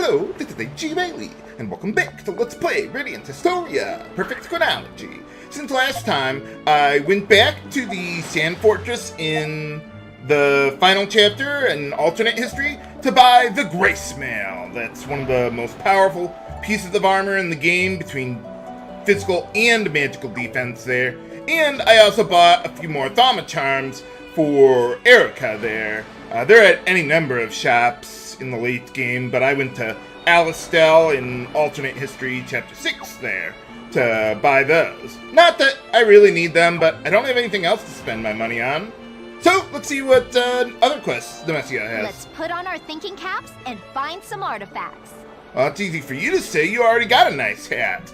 Hello, this is G. Raynie, and welcome back to Let's Play Radiant Historia, Perfect Chronology. Since last time, I went back to the Sand Fortress in the final chapter and alternate history to buy the Grace Mail. That's one of the most powerful pieces of armor in the game between physical and magical defense there. And I also bought a few more Thauma charms for Eruca there. They're at any number of shops in the late game, but I went to Alistel in alternate history chapter 6 there to buy those. Not that I really need them, but I don't have anything else to spend my money on. So let's see what other quests Demesia has. Let's put on our thinking caps and find some artifacts. Well, it's easy for you to say. You already got a nice hat.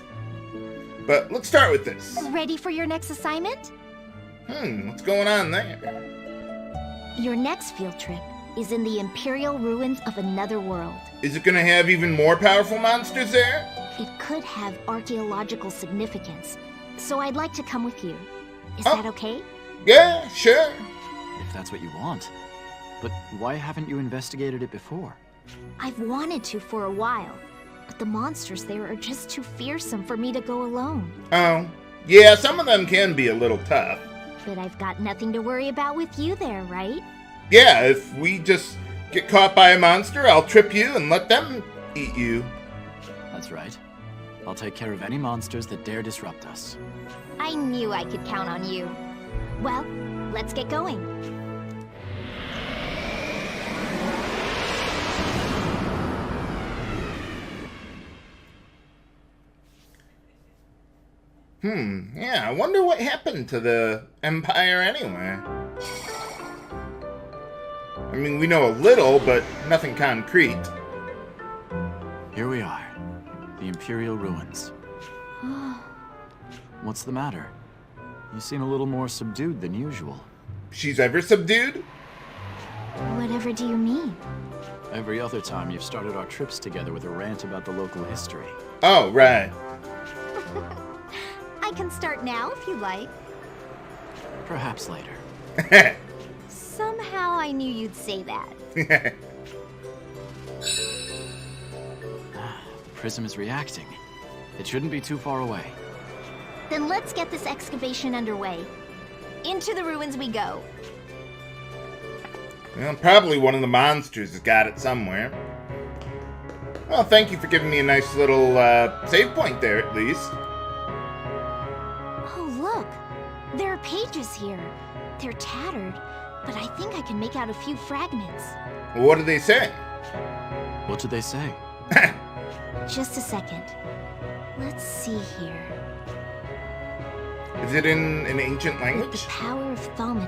But let's start with this. Ready for your next assignment? What's going on there? Your next field trip is in the Imperial ruins of another world. Is it gonna have even more powerful monsters there? It could have archaeological significance, so I'd like to come with you. Is Oh. that okay? Yeah, sure. If that's what you want. But why haven't you investigated it before? I've wanted to for a while, but the monsters there are just too fearsome for me to go alone. Oh, yeah, some of them can be a little tough. But I've got nothing to worry about with you there, right? Yeah, if we just get caught by a monster, I'll trip you and let them eat you. That's right. I'll take care of any monsters that dare disrupt us. I knew I could count on you. Well, let's get going. Yeah, I wonder what happened to the Empire anyway. I mean, we know a little, but nothing concrete. Here we are. The Imperial ruins. What's the matter? You seem a little more subdued than usual. She's ever subdued? Whatever do you mean? Every other time you've started our trips together with a rant about the local history. Oh, right. I can start now if you like. Perhaps later. Somehow I knew you'd say that. The prism is reacting. It shouldn't be too far away. Then let's get this excavation underway. Into the ruins we go. Well, probably one of the monsters has got it somewhere. Well, thank you for giving me a nice little save point there, at least. Oh, look. There are pages here. They're tattered, but I think I can make out a few fragments. What do they say? What did they say? Just a second. Let's see here. Is it in an ancient With language? the power of Thauma,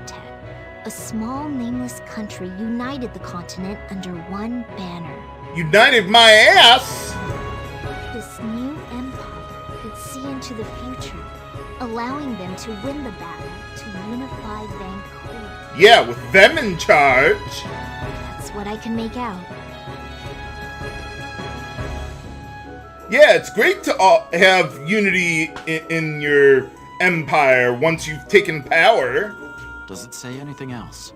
a small nameless country united the continent under one banner. United my ass! This new empire could see into the future, allowing them to win the battle to unify Vancouver. Yeah, with them in charge. That's what I can make out. Yeah, it's great to have unity in your empire once you've taken power. Does it say anything else?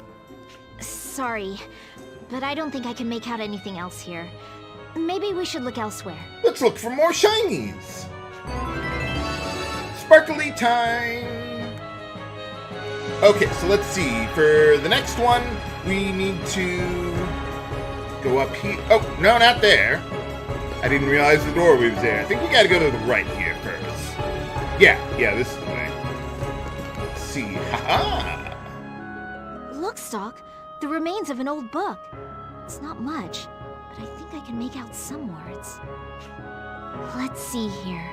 Sorry, but I don't think I can make out anything else here. Maybe we should look elsewhere. Let's look for more shinies. Sparkly time. Okay, so let's see. For the next one, we need to go up here. Oh, no, not there. I didn't realize the doorway was there. I think we gotta go to the right here first. Yeah, this is the way. Let's see. Haha! Look, Stocke, the remains of an old book. It's not much, but I think I can make out some words. Let's see here.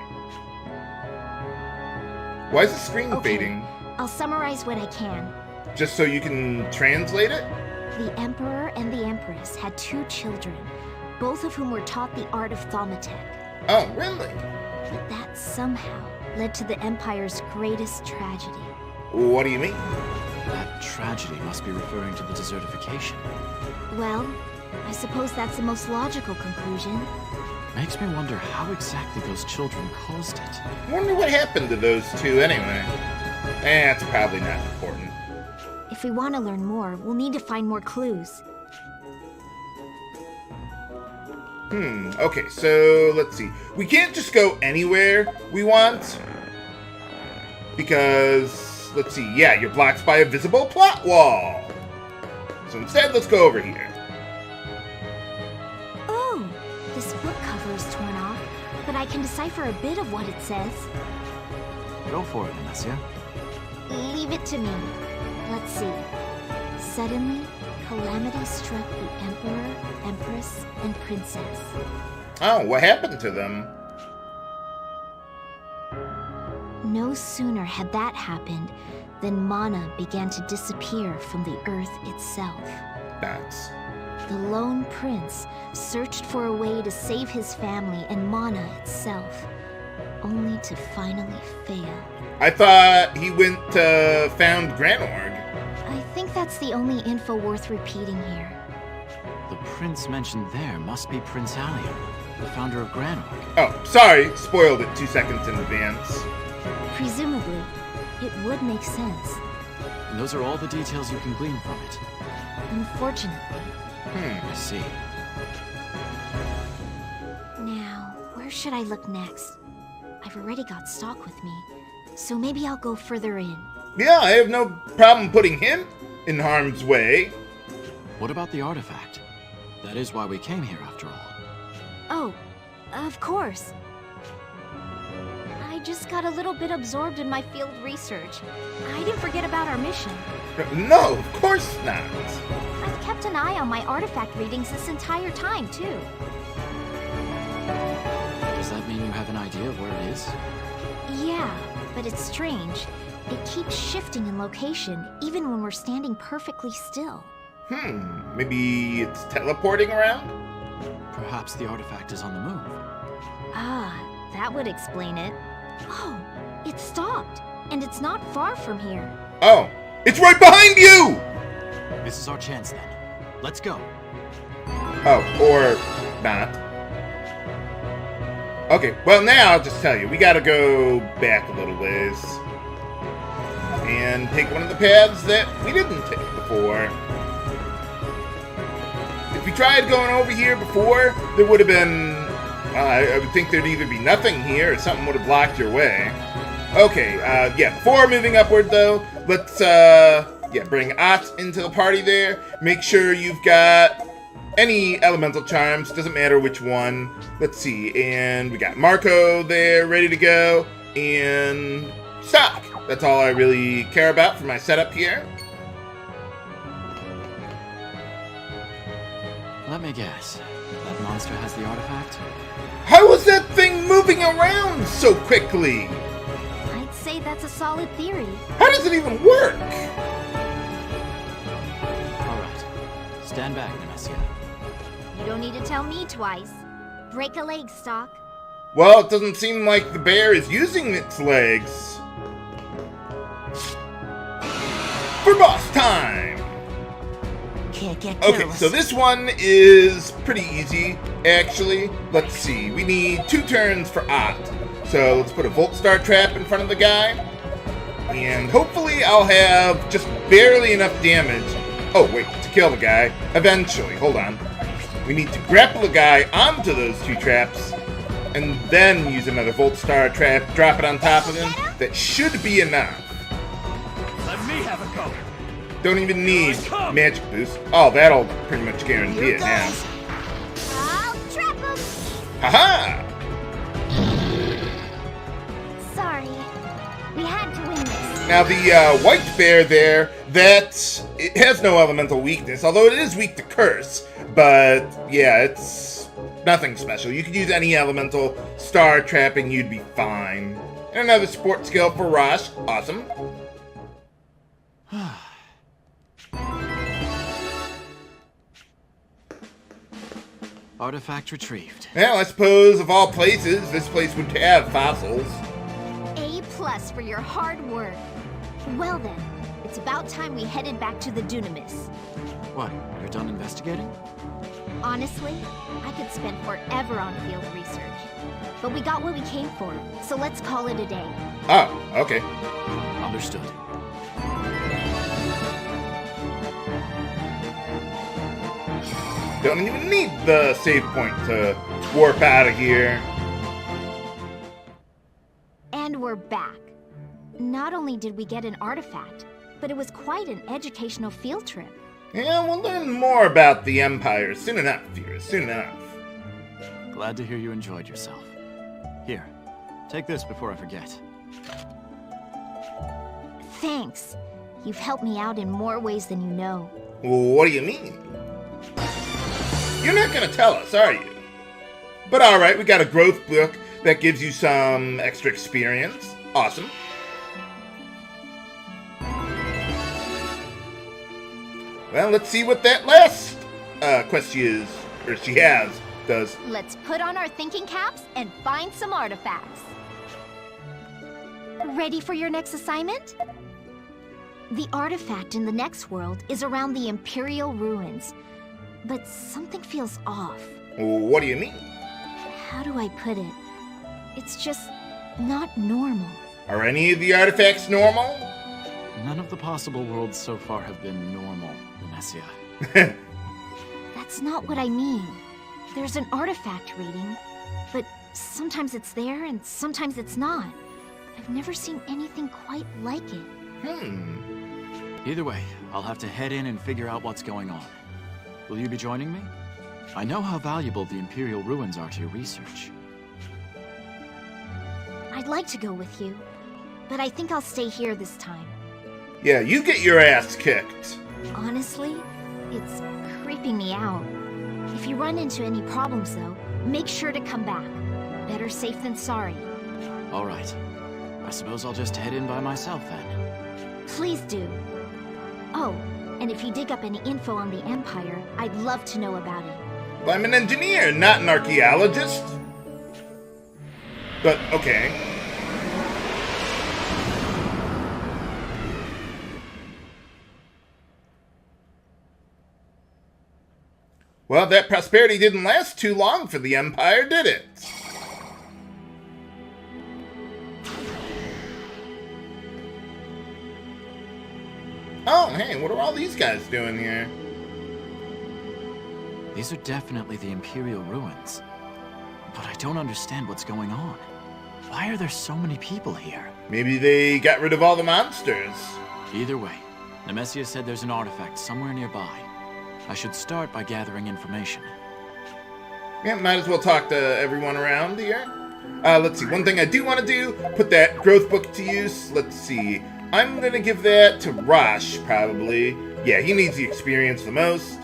Why is the screen Okay, fading? I'll summarize what I can. Just so you can translate it? The Emperor and the Empress had 2 children, both of whom were taught the art of Thauma. Oh, really? But that somehow led to the Empire's greatest tragedy. What do you mean? That tragedy must be referring to the desertification. Well, I suppose that's the most logical conclusion. Makes me wonder how exactly those children caused it. I wonder what happened to those two anyway. It's probably not important. If we want to learn more, we'll need to find more clues. Okay, so let's see. We can't just go anywhere we want. Because, let's see, yeah, you're blocked by a visible plot wall. So instead, let's go over here. Oh, this book cover is torn off, but I can decipher a bit of what it says. Go for it, Nemesia. Leave it to me. Let's see. Suddenly, calamity struck the Emperor, Empress, and Princess. Oh, what happened to them? No sooner had that happened than mana began to disappear from the earth itself. That's... The lone prince searched for a way to save his family and mana itself, only to finally fail. I thought he went to found Granorg. I think that's the only info worth repeating here. The prince mentioned there must be Prince Allium, the founder of Granorg. Oh, sorry, spoiled it 2 seconds in advance. Presumably, it would make sense. And those are all the details you can glean from it. Unfortunately. I see. Now, where should I look next? I've already got Stocke with me, so maybe I'll go further in. Yeah, I have no problem putting him in harm's way. What about the artifact? That is why we came here, after all. Oh, of course. I just got a little bit absorbed in my field research. I didn't forget about our mission. No, of course not. I've kept an eye on my artifact readings this entire time, too. Does that mean you have an idea of where it is? Yeah, but it's strange. It keeps shifting in location, even when we're standing perfectly still. Maybe it's teleporting around? Perhaps the artifact is on the move. Ah, that would explain it. Oh, it's stopped, and it's not far from here. Oh, it's right behind you! This is our chance then. Let's go. Oh, or not. Okay, well now I'll just tell you, we gotta go back a little ways. And take one of the paths that we didn't take before. If we tried going over here before, there would have been... I would think there'd either be nothing here or something would have blocked your way. Okay, yeah, before moving upward though, let's, bring Ott into the party there. Make sure you've got any elemental charms, doesn't matter which one. Let's see, and we got Marco there, ready to go, and Stocke. That's all I really care about for my setup here. Let me guess. That monster has the artifact? How was that thing moving around so quickly? I'd say that's a solid theory. How does it even work? Alright. Stand back, Nemesia. You don't need to tell me twice. Break a leg, Stocke. Well, it doesn't seem like the bear is using its legs. For boss time! Can't get Okay, careless. so this one is pretty easy, actually. Let's see, we need 2 turns for Ott. So let's put a Volt Star Trap in front of the guy. And hopefully I'll have just barely enough damage. Oh, wait, to kill the guy. Eventually, hold on. We need to grapple the guy onto those 2 traps. And then use another Volt Star Trap, drop it on top of him. That should be enough. Let me have a go. Don't even need magic boost. Oh, that'll pretty much guarantee it now. I'll trap him! Haha! Sorry. We had to win this. Now the white bear there, it has no elemental weakness, although it is weak to curse. But yeah, it's nothing special. You could use any elemental star trapping, you'd be fine. And another support skill for Rosch. Awesome. Artifact retrieved. Well, I suppose of all places, this place would have fossils. A+ for your hard work. Well then, it's about time we headed back to the Dunamis. What, you're done investigating? Honestly, I could spend forever on field research. But we got what we came for, so let's call it a day. Oh, okay. Understood. Don't even need the save point to warp out of here. And we're back. Not only did we get an artifact, but it was quite an educational field trip. Yeah, we'll learn more about the Empire soon enough, dear, soon enough. Glad to hear you enjoyed yourself. Here, take this before I forget. Thanks. You've helped me out in more ways than you know. What do you mean? You're not gonna tell us, are you? But alright, we got a growth book that gives you some extra experience. Awesome. Well, let's see what that last quest she has, does. Let's put on our thinking caps and find some artifacts. Ready for your next assignment? The artifact in the next world is around the Imperial ruins, but something feels off. What do you mean? How do I put it? It's just not normal. Are any of the artifacts normal? None of the possible worlds so far have been normal, Nemesia. That's not what I mean. There's an artifact reading, but sometimes it's there and sometimes it's not. I've never seen anything quite like it. Either way, I'll have to head in and figure out what's going on. Will you be joining me? I know how valuable the Imperial ruins are to your research. I'd like to go with you, but I think I'll stay here this time. Yeah, you get your ass kicked. Honestly, it's creeping me out. If you run into any problems, though, make sure to come back. Better safe than sorry. All right. I suppose I'll just head in by myself then. Please do. Oh, and if you dig up any info on the Empire, I'd love to know about it. Well, I'm an engineer, not an archaeologist. But, okay. Well, that prosperity didn't last too long for the Empire, did it? Oh, hey, what are all these guys doing here? These are definitely the Imperial ruins. But I don't understand what's going on. Why are there so many people here? Maybe they got rid of all the monsters. Either way, Nemesia said there's an artifact somewhere nearby. I should start by gathering information. Yeah, might as well talk to everyone around here. Let's see, one thing I do want to do, put that growth book to use. Let's see, I'm going to give that to Rosch, probably. Yeah, he needs the experience the most.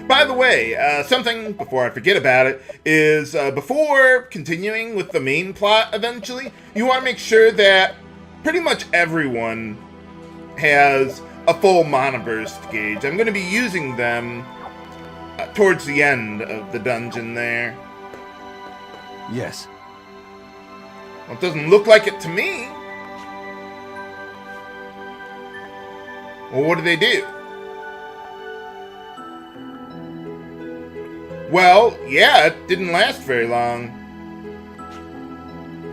By the way, something, before I forget about it, is before continuing with the main plot eventually, you want to make sure that pretty much everyone has a full mana burst gauge. I'm going to be using them towards the end of the dungeon there. Yes. Well, it doesn't look like it to me. Well, what do they do? Well, yeah, it didn't last very long.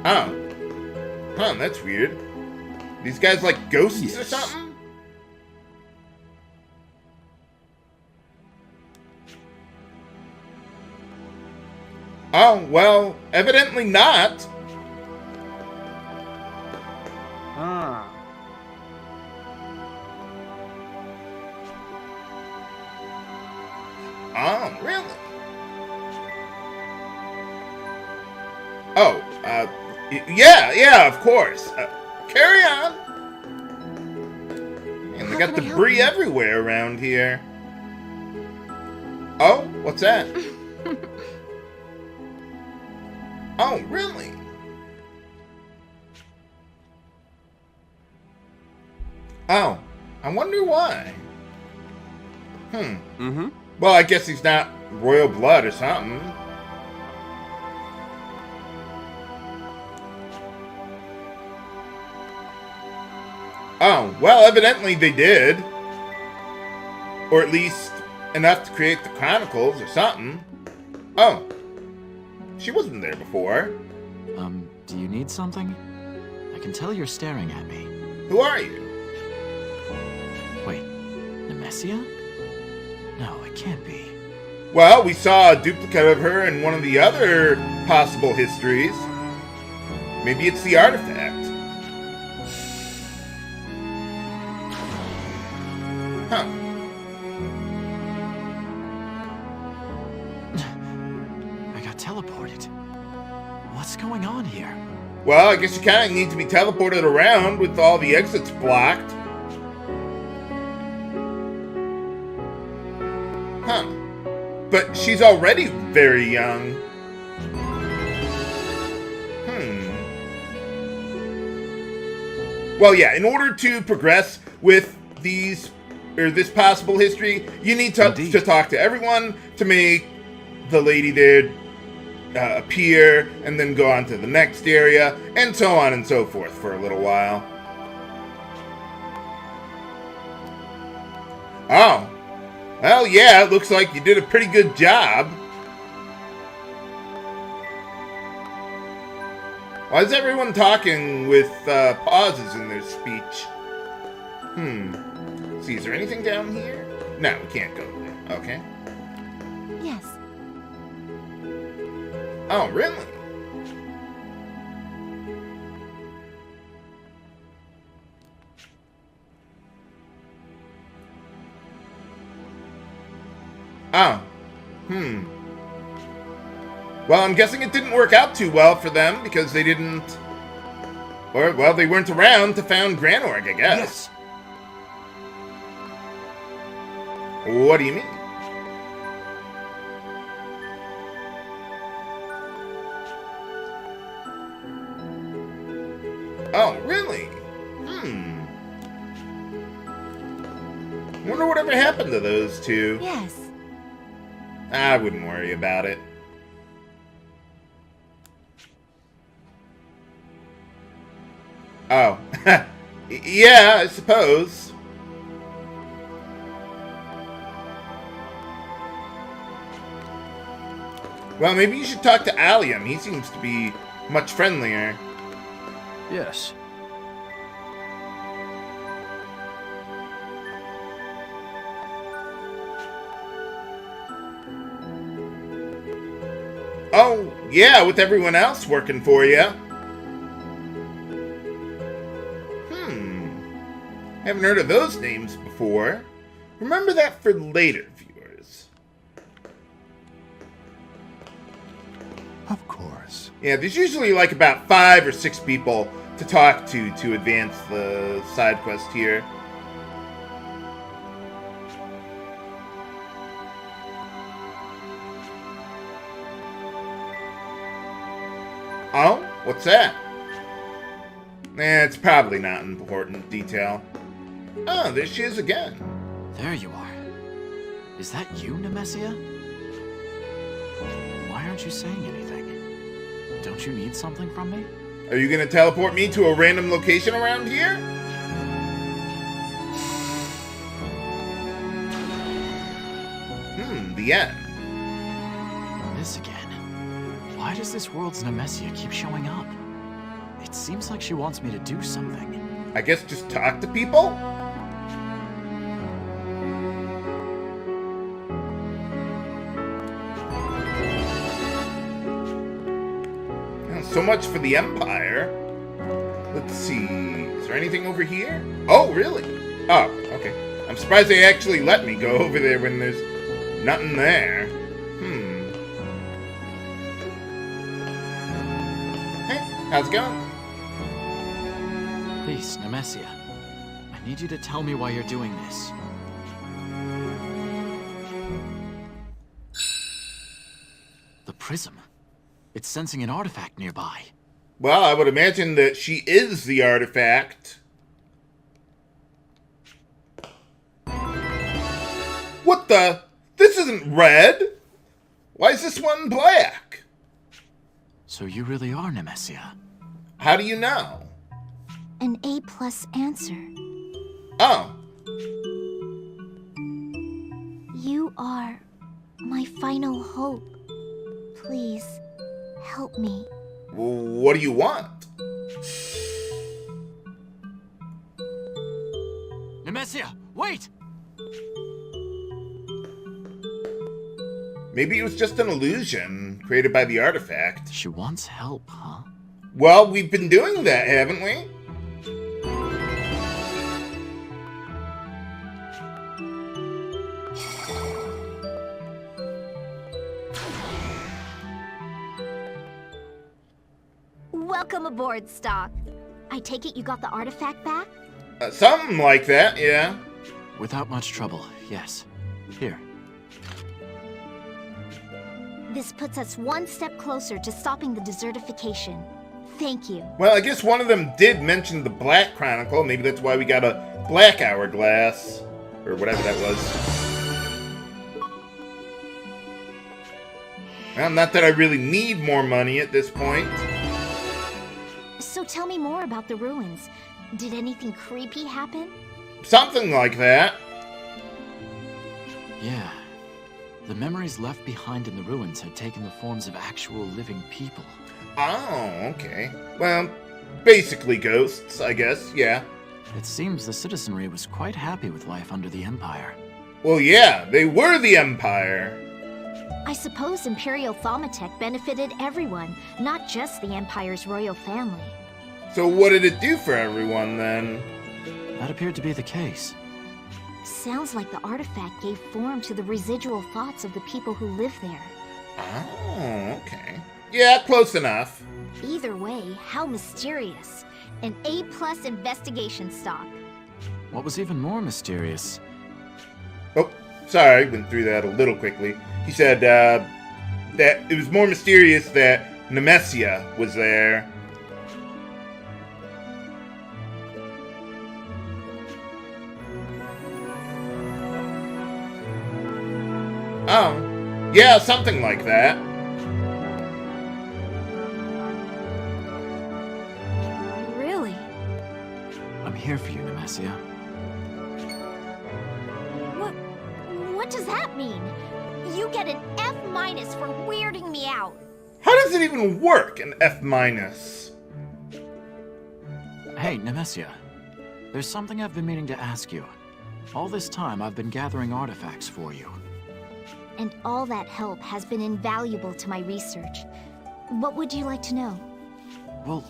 Oh. Huh, that's weird. These guys like ghosts or something? Oh, well, evidently not. Ah. Oh, really? Oh, yeah, of course. Carry on. And they How got can I help debris you? everywhere around here. Oh, what's that? Oh, really? Oh, I wonder why. Mm-hmm. Well, I guess he's not royal blood or something. Oh, well, evidently they did. Or at least enough to create the chronicles or something. Oh. She wasn't there before. Do you need something? I can tell you're staring at me. Who are you? Wait, Nemesia? No, it can't be. Well, we saw a duplicate of her in one of the other possible histories. Maybe it's the artifact. Huh. I got teleported. What's going on here? Well, I guess you kind of need to be teleported around with all the exits blocked. Huh. But she's already very young. Well, yeah, in order to progress with these, or this possible history, you need to talk to everyone to make the lady there appear, and then go on to the next area, and so on and so forth for a little while. Oh. Well, yeah, it looks like you did a pretty good job. Why is everyone talking with pauses in their speech? See, is there anything down here? No, we can't go there. Okay. Yes. Oh, really? Oh. Well, I'm guessing it didn't work out too well for them because they didn't... Or, well, they weren't around to found Granorg, I guess. Yes. What do you mean? Oh, really? Wonder whatever happened to those two. Yes. I wouldn't worry about it. Oh. Yeah, I suppose. Well, maybe you should talk to Allium. He seems to be much friendlier. Yes. Oh, yeah, with everyone else working for you. Haven't heard of those names before. Remember that for later viewers. Of course. Yeah, there's usually like about 5 or 6 people to talk to advance the side quest here. Oh? What's that? It's probably not an important detail. Oh, there she is again. There you are. Is that you, Nemesia? Why aren't you saying anything? Don't you need something from me? Are you gonna teleport me to a random location around here? The end. This again. Why does this world's Nemesia keep showing up? It seems like she wants me to do something. I guess just talk to people? So much for the Empire. Let's see. Is there anything over here? Oh, really? Oh, okay. I'm surprised they actually let me go over there when there's nothing there. Hey, how's it going? Please, Nemesia. I need you to tell me why you're doing this. The prism. It's sensing an artifact nearby. Well, I would imagine that she is the artifact. What the? This isn't red! Why is this one black? So you really are Nemesia. How do you know? An A+ answer. Oh. You are my final hope. Please, help me. What do you want? Nemesia, wait! Maybe it was just an illusion created by the artifact. She wants help, huh? Well, we've been doing that, haven't we? Welcome aboard, Stocke. I take it you got the artifact back? Something like that, yeah. Without much trouble, yes. Here. This puts us one step closer to stopping the desertification. Thank you. Well, I guess one of them did mention the Black Chronicle. Maybe that's why we got a Black Hourglass. Or whatever that was. Well, not that I really need more money at this point. So tell me more about the ruins. Did anything creepy happen? Something like that. Yeah. The memories left behind in the ruins had taken the forms of actual living people. Oh, okay. Well, basically ghosts, I guess, yeah. It seems the citizenry was quite happy with life under the Empire. Well, yeah, they were the Empire. I suppose Imperial Thaumatech benefited everyone, not just the Empire's royal family. So what did it do for everyone, then? That appeared to be the case. Sounds like the artifact gave form to the residual thoughts of the people who live there. Oh, okay. Yeah, close enough. Either way, how mysterious. An A+ investigation, Stocke. What was even more mysterious? Oh, sorry, went through that a little quickly. He said, that it was more mysterious that Nemesia was there. Oh, yeah, something like that. Really? I'm here for you, Nemesia. What does that mean? You get an F- for weirding me out. How does it even work, an F-? Hey, Nemesia. There's something I've been meaning to ask you. All this time, I've been gathering artifacts for you. And all that help has been invaluable to my research. What would you like to know? Well,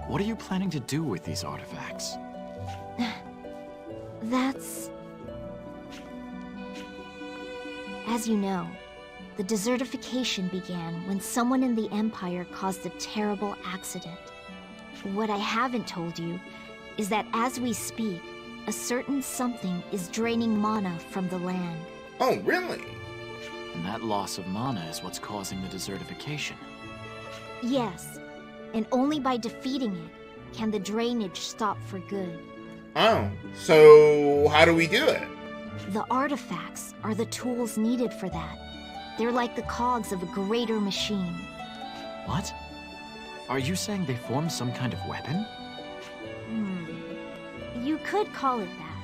what are you planning to do with these artifacts? That's... As you know, the desertification began when someone in the Empire caused a terrible accident. What I haven't told you is that as we speak, a certain something is draining mana from the land. Oh, really? And that loss of mana is what's causing the desertification. Yes, and only by defeating it can the drainage stop for good. Oh, so how do we do it? The artifacts are the tools needed for that. They're like the cogs of a greater machine. What? Are you saying they form some kind of weapon? You could call it that.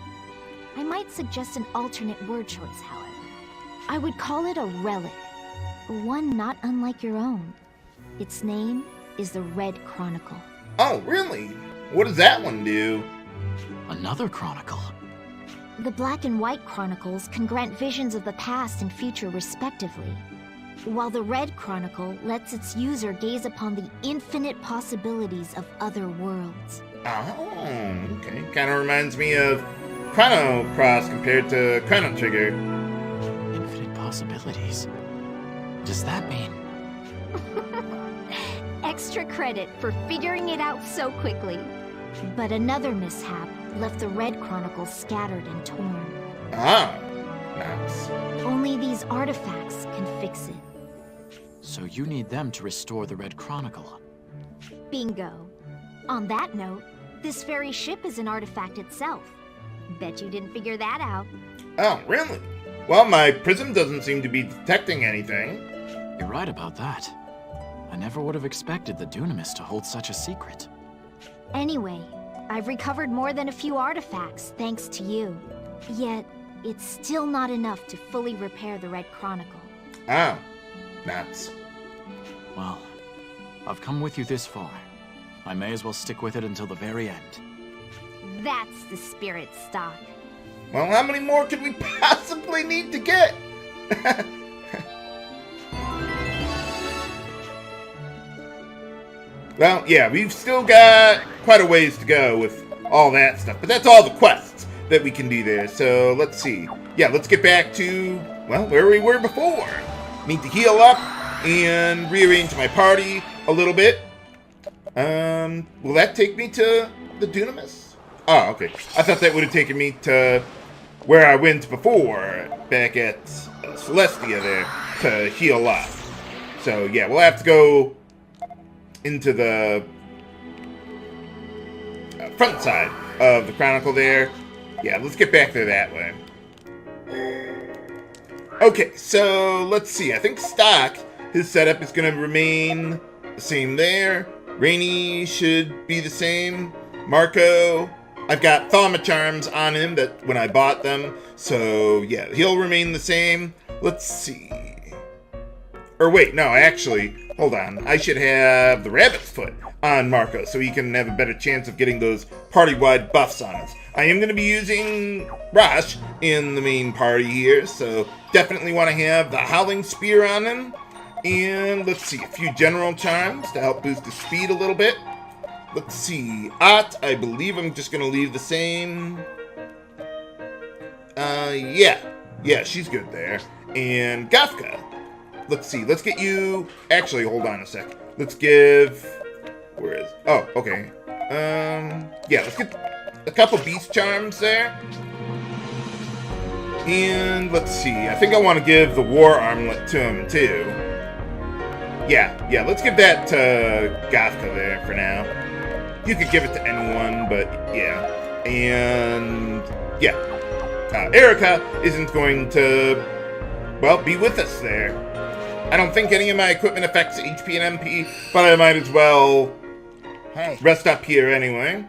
I might suggest an alternate word choice, however. I would call it a relic. One not unlike your own. Its name is the Red Chronicle. Oh, really? What does that one do? Another chronicle? The Black and White Chronicles can grant visions of the past and future respectively, while the Red Chronicle lets its user gaze upon the infinite possibilities of other worlds. Oh, okay. Kind of reminds me of Chrono Cross compared to Chrono Trigger. Infinite possibilities? Does that mean... Extra credit for figuring it out so quickly. But another mishap left the Red Chronicle scattered and torn. Ah, nice. Only these artifacts can fix it. So you need them to restore the Red Chronicle. Bingo. On that note, this very ship is an artifact itself. Bet you didn't figure that out. Oh, really? Well, my prism doesn't seem to be detecting anything. You're right about that. I never would have expected the Dunamis to hold such a secret. Anyway, I've recovered more than a few artifacts thanks to you. Yet, it's still not enough to fully repair the Red Chronicle. Oh, nuts. Well, I've come with you this far. I may as well stick with it until the very end. That's the spirit, Stocke. Well, how many more could we possibly need to get? Well, yeah, we've still got quite a ways to go with all that stuff, but that's all the quests that we can do there. So let's see. Yeah, let's get back to, well, where we were before. Need to heal up and rearrange my party a little bit. Will that take me to the Dunamis? Oh, okay. I thought that would have taken me to where I went before, back at Celestia there, to heal up. So, yeah, we'll have to go into the front side of the Chronicle there. Yeah, let's get back there that way. Okay, so let's see. I think Stocke, his setup is going to remain the same there. Raynie should be the same. Marco, I've got Thauma charms on him that when I bought them. So, yeah, he'll remain the same. Let's see. Or wait, no, actually, hold on. I should have the Rabbit's Foot on Marco so he can have a better chance of getting those party-wide buffs on us. I am going to be using Rosch in the main party here, so definitely want to have the Howling Spear on him. And let's see, a few general charms to help boost his speed a little bit. Let's see, Ott, I believe I'm just going to leave the same. Yeah, she's good there. And Gafka. Let's see, let's get you... Actually, hold on a sec. Let's give... Where is... Oh, okay. Yeah, let's get a couple beast charms there. And let's see, I think I want to give the war armlet to him, too. Yeah, let's give that to Gafka there for now. You could give it to anyone, but yeah. And yeah, Eruca isn't going to, well, be with us there. I don't think any of my equipment affects HP and MP, but I might as well rest up here anyway.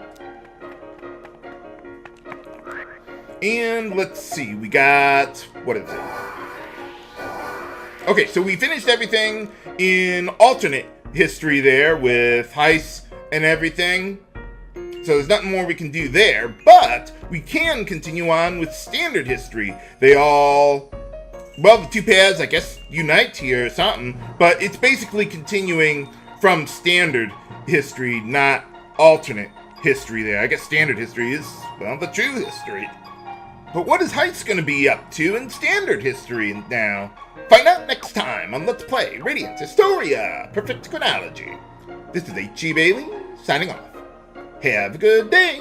And let's see, we got, what is it? Okay, so we finished everything in alternate history there with heists and everything. So there's nothing more we can do there, but we can continue on with standard history. They all, well, the two paths, I guess, unite here or something, but it's basically continuing from standard history, not alternate history there. I guess standard history is, well, the true history. But what is Heist going to be up to in standard history now? Find out next time on Let's Play Radiant Historia, Perfect Chronology. This is H.G. Bailey, signing off. Have a good day.